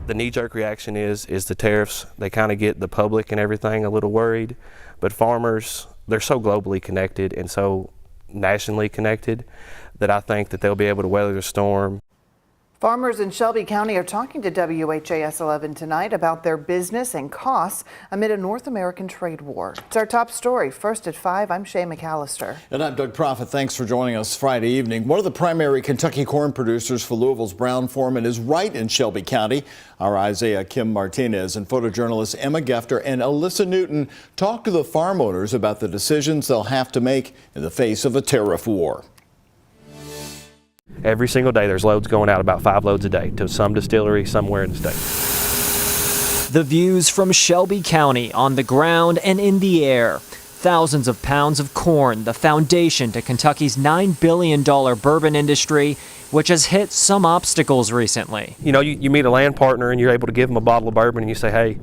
The knee-jerk reaction is the tariffs. They kind of get the public and everything a little worried, but farmers, they're so globally connected and so nationally connected that I think that they'll be able to weather the storm. Farmers in Shelby County are talking to WHAS11 tonight about their business and costs amid a North American trade war. It's our top story. First at 5, I'm Shay McAllister. And I'm Doug Profit. Thanks for joining us Friday evening. One of the primary Kentucky corn producers for Louisville's Brown-Forman is right in Shelby County. Our Isaiah Kim Martinez and photojournalists Emma Gefter and Alyssa Newton talk to the farm owners about the decisions they'll have to make in the face of a tariff war. Every single day there's loads going out, about 5 loads a day, to some distillery somewhere in the state. The views from Shelby County on the ground and in the air. Thousands of pounds of corn, the foundation to Kentucky's $9 billion bourbon industry, which has hit some obstacles recently. You know, you meet a land partner and you're able to give them a bottle of bourbon and you say, hey,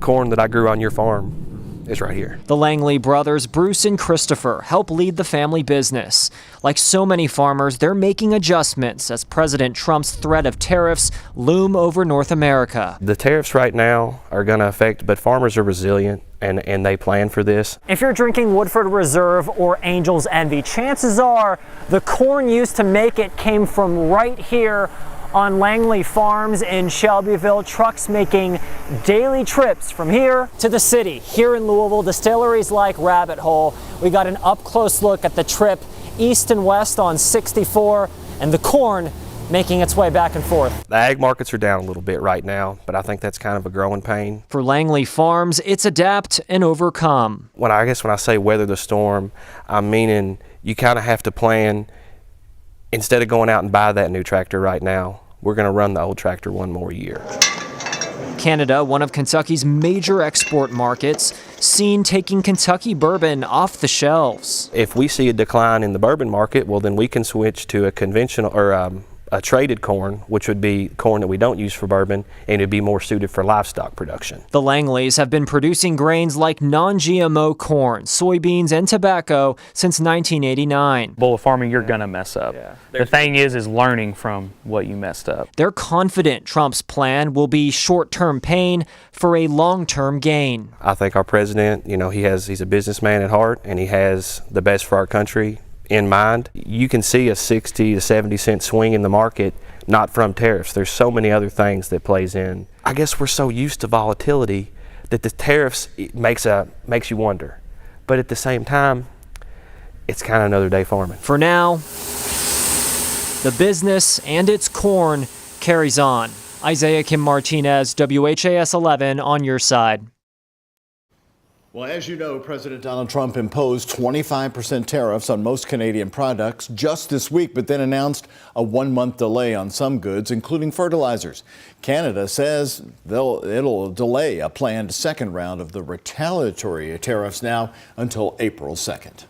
corn that I grew on your farm is right here. The Langley brothers, Bruce and Christopher, help lead the family business. Like so many farmers, they're making adjustments as President Trump's threat of tariffs loom over North America. The tariffs right now are going to affect, but farmers are resilient and they plan for this. If you're drinking Woodford Reserve or Angel's Envy, chances are the corn used to make it came from right here on Langley Farms in Shelbyville. Trucks making daily trips from here to the city. Here in Louisville, distilleries like Rabbit Hole. We got an up-close look at the trip east and west on 64 and the corn making its way back and forth. The ag markets are down a little bit right now, but I think that's kind of a growing pain. For Langley Farms, it's adapt and overcome. When I say weather the storm, I'm meaning you kind of have to plan. Instead of going out and buy that new tractor right now, we're going to run the old tractor one more year. Canada, one of Kentucky's major export markets, seen taking Kentucky bourbon off the shelves. If we see a decline in the bourbon market, well, then we can switch to a conventional or a traded corn, which would be corn that we don't use for bourbon, and it'd be more suited for livestock production. The Langleys have been producing grains like non-GMO corn, soybeans, and tobacco since 1989. Bowl of farming, you're gonna mess up. Yeah. The thing is learning from what you messed up. They're confident Trump's plan will be short-term pain for a long-term gain. I think our president, he's a businessman at heart, and he has the best for our country in mind. You can see a 60 to 70 cent swing in the market, not from tariffs. There's so many other things that plays in. I guess we're so used to volatility that the tariffs makes you wonder. But at the same time, it's kind of another day farming. For now, the business and its corn carries on. Isaiah Kim Martinez, WHAS 11 on your side. Well, as you know, President Donald Trump imposed 25% tariffs on most Canadian products just this week, but then announced a 1-month delay on some goods, including fertilizers. Canada says it'll delay a planned second round of the retaliatory tariffs now until April 2nd.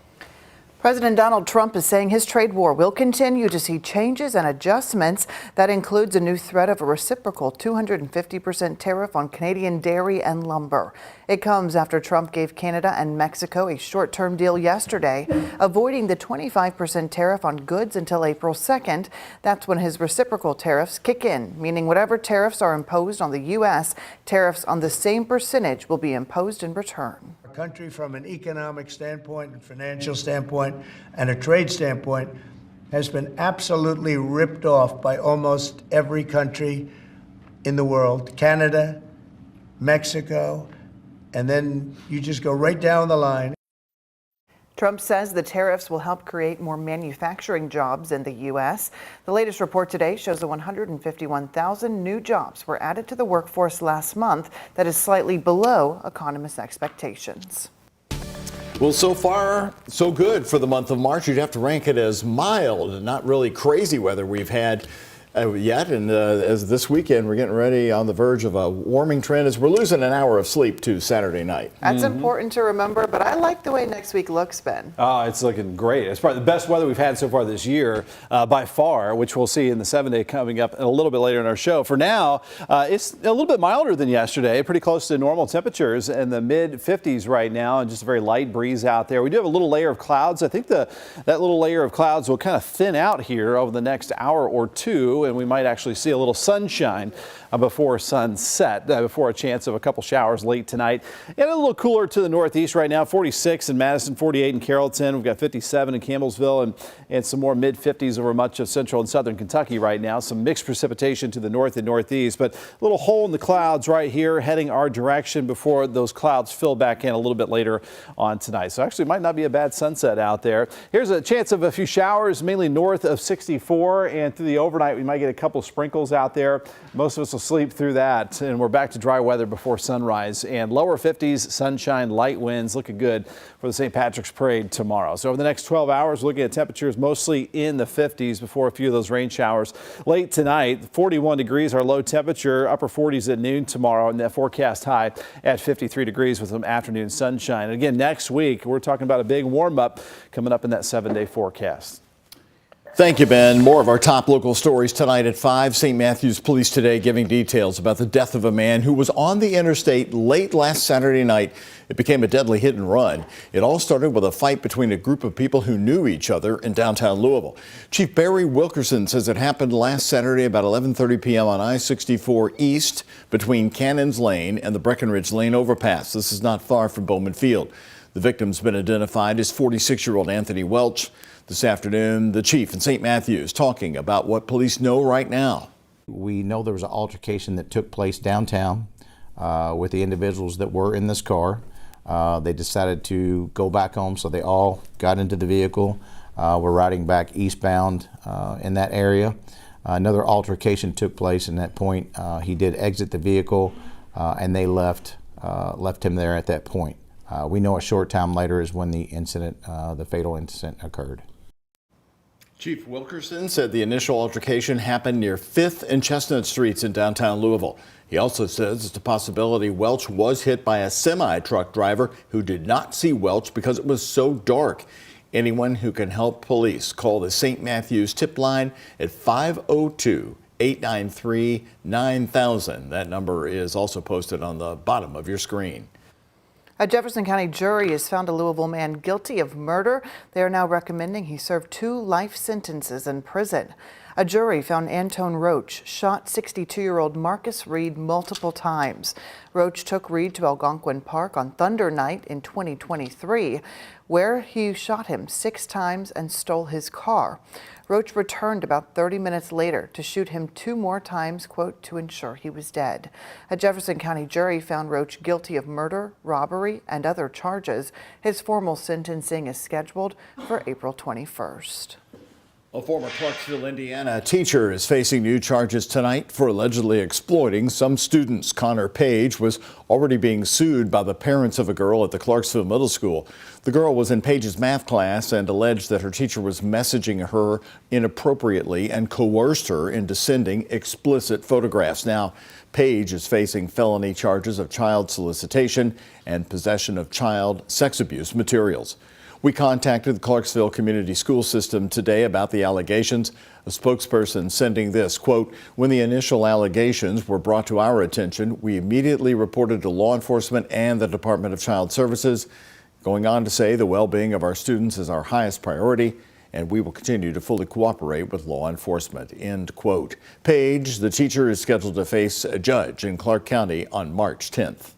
President Donald Trump is saying his trade war will continue to see changes and adjustments. That includes a new threat of a reciprocal 250% tariff on Canadian dairy and lumber. It comes after Trump gave Canada and Mexico a short-term deal yesterday, avoiding the 25% tariff on goods until April 2nd. That's when his reciprocal tariffs kick in, meaning whatever tariffs are imposed on the U.S., tariffs on the same percentage will be imposed in return. Country from an economic standpoint and financial standpoint and a trade standpoint has been absolutely ripped off by almost every country in the world. Canada, Mexico, and then you just go right down the line. Trump says the tariffs will help create more manufacturing jobs in the U.S. The latest report today shows that 151,000 new jobs were added to the workforce last month. That is slightly below economists' expectations. Well, so far, so good for the month of March. You'd have to rank it as mild and not really crazy weather we've had yet. And as this weekend, we're getting ready on the verge of a warming trend as we're losing an hour of sleep to Saturday night. That's important to remember, but I like the way next week looks, Ben. It's looking great. It's probably the best weather we've had so far this year by far, which we'll see in the 7-day coming up a little bit later in our show. For now, it's a little bit milder than yesterday, pretty close to normal temperatures in the mid-50s right now, and just a very light breeze out there. We do have a little layer of clouds. I think that little layer of clouds will kind of thin out here over the next hour or two, and we might actually see a little sunshine before sunset, before a chance of a couple showers late tonight. And a little cooler to the northeast right now, 46 in Madison, 48 in Carrollton. We've got 57 in Campbellsville and some more mid-50s over much of central and southern Kentucky right now. Some mixed precipitation to the north and northeast, but a little hole in the clouds right here heading our direction before those clouds fill back in a little bit later on tonight. So actually might not be a bad sunset out there. Here's a chance of a few showers, mainly north of 64, and through the overnight we might get a couple sprinkles out there. Most of us will sleep through that, and we're back to dry weather before sunrise, and lower 50s, sunshine, light winds, looking good for the St. Patrick's Parade tomorrow. So over the next 12 hours, looking at temperatures mostly in the 50s before a few of those rain showers late tonight. 41 degrees our low temperature, upper 40s at noon tomorrow, and that forecast high at 53 degrees with some afternoon sunshine. And again, next week we're talking about a big warm up coming up in that 7-day forecast. Thank you, Ben. More of our top local stories tonight at 5. St. Matthews Police today giving details about the death of a man who was on the interstate late last Saturday night. It became a deadly hit and run. It all started with a fight between a group of people who knew each other in downtown Louisville. Chief Barry Wilkerson says it happened last Saturday about 11:30 p.m. on I-64 East between Cannons Lane and the Breckenridge Lane overpass. This is not far from Bowman Field. The victim's been identified as 46-year-old Anthony Welch. This afternoon, the chief in St. Matthews talking about what police know right now. We know there was an altercation that took place downtown with the individuals that were in this car. They decided to go back home, so they all got into the vehicle. We're riding back eastbound in that area. Another altercation took place, and at that point he did exit the vehicle and they left him there at that point. We know a short time later is when the incident, the fatal incident occurred. Chief Wilkerson said the initial altercation happened near 5th and Chestnut Streets in downtown Louisville. He also says it's a possibility Welch was hit by a semi-truck driver who did not see Welch because it was so dark. Anyone who can help police, call the St. Matthews tip line at 502-893-9000. That number is also posted on the bottom of your screen. A Jefferson County jury has found a Louisville man guilty of murder. They are now recommending he serve 2 life sentences in prison. A jury found Antone Roach shot 62-year-old Marcus Reed multiple times. Roach took Reed to Algonquin Park on Thunder Night in 2023, where he shot him 6 times and stole his car. Roach returned about 30 minutes later to shoot him 2 more times, quote, to ensure he was dead. A Jefferson County jury found Roach guilty of murder, robbery, and other charges. His formal sentencing is scheduled for April 21st. A former Clarksville, Indiana teacher is facing new charges tonight for allegedly exploiting some students. Connor Page was already being sued by the parents of a girl at the Clarksville Middle School. The girl was in Page's math class and alleged that her teacher was messaging her inappropriately and coerced her into sending explicit photographs. Now, Page is facing felony charges of child solicitation and possession of child sex abuse materials. We contacted the Clarksville Community School System today about the allegations. A spokesperson sending this, quote, when the initial allegations were brought to our attention, we immediately reported to law enforcement and the Department of Child Services, going on to say the well-being of our students is our highest priority and we will continue to fully cooperate with law enforcement, end quote. Page, the teacher, is scheduled to face a judge in Clark County on March 10th.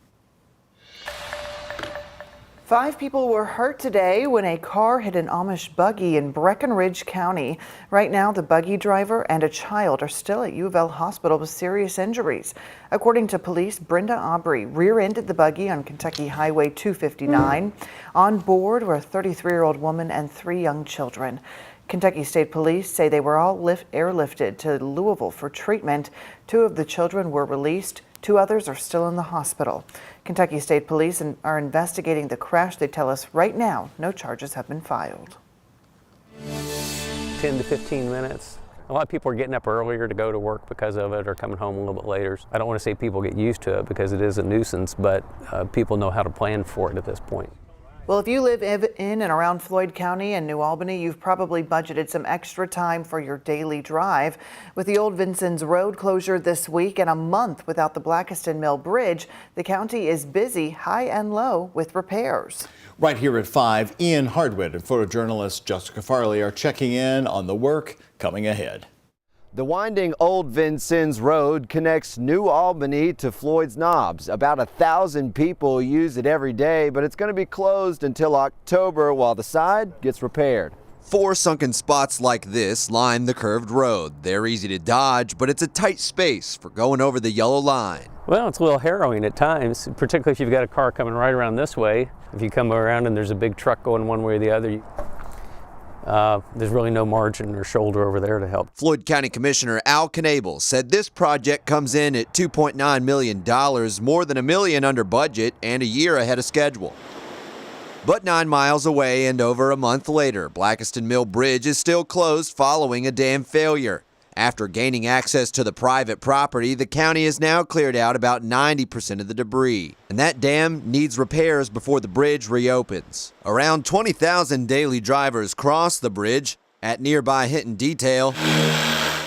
5 people were hurt today when a car hit an Amish buggy in Breckenridge County. Right now, the buggy driver and a child are still at U of L Hospital with serious injuries. According to police, Brenda Aubrey rear-ended the buggy on Kentucky Highway 259. On board were a 33-year-old woman and 3 young children. Kentucky State Police say they were all airlifted to Louisville for treatment. 2 of the children were released. 2 others are still in the hospital. Kentucky State Police are investigating the crash. They tell us right now no charges have been filed. 10 to 15 minutes. A lot of people are getting up earlier to go to work because of it or coming home a little bit later. I don't want to say people get used to it because it is a nuisance, but people know how to plan for it at this point. Well, if you live in and around Floyd County and New Albany, you've probably budgeted some extra time for your daily drive. With the Old Vincennes Road closure this week and a month without the Blackiston Mill Bridge, the county is busy high and low with repairs. Right here at 5, Ian Hardwick and photojournalist Jessica Farley are checking in on the work coming ahead. The winding Old Vincennes Road connects New Albany to Floyd's Knobs. About 1,000 people use it every day, but it's going to be closed until October while the side gets repaired. 4 sunken spots like this line the curved road. They're easy to dodge, but it's a tight space for going over the yellow line. Well, it's a little harrowing at times, particularly if you've got a car coming right around this way. If you come around and there's a big truck going one way or the other, there's really no margin or shoulder over there to help. Floyd County Commissioner Al Knable said this project comes in at $2.9 million, more than $1 million under budget and a year ahead of schedule. But 9 miles away and over a month later, Blackiston Mill Bridge is still closed following a dam failure. After gaining access to the private property, the county has now cleared out about 90% of the debris. And that dam needs repairs before the bridge reopens. Around 20,000 daily drivers cross the bridge. At nearby Hinton Detail,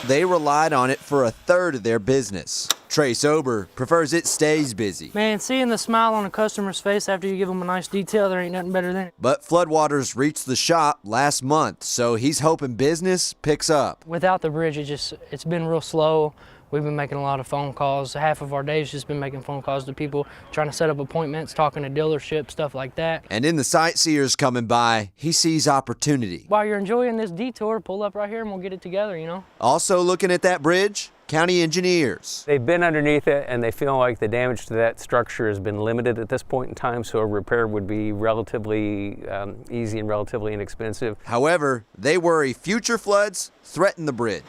they relied on it for a third of their business. Trey Sober prefers it stays busy. Man, seeing the smile on a customer's face after you give them a nice detail, there ain't nothing better than it. But floodwaters reached the shop last month, so he's hoping business picks up. Without the bridge, it's been real slow. We've been making a lot of phone calls. Half of our days just been making phone calls to people, trying to set up appointments, talking to dealerships, stuff like that. And in the sightseers coming by, he sees opportunity. While you're enjoying this detour, pull up right here and we'll get it together, you know? Also looking at that bridge, county engineers. They've been underneath it and they feel like the damage to that structure has been limited at this point in time, so a repair would be relatively easy and relatively inexpensive. However, they worry future floods threaten the bridge.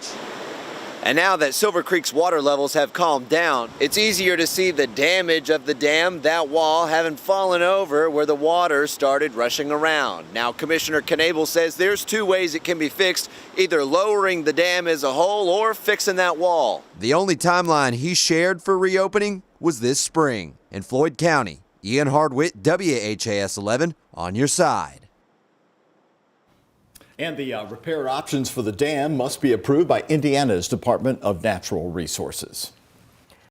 And now that Silver Creek's water levels have calmed down, it's easier to see the damage of the dam, that wall having fallen over where the water started rushing around. Now, Commissioner Knable says there's 2 ways it can be fixed, either lowering the dam as a whole or fixing that wall. The only timeline he shared for reopening was this spring. In Floyd County, Ian Hardwick, WHAS11, on your side. And the repair options for the dam must be approved by Indiana's Department of Natural Resources.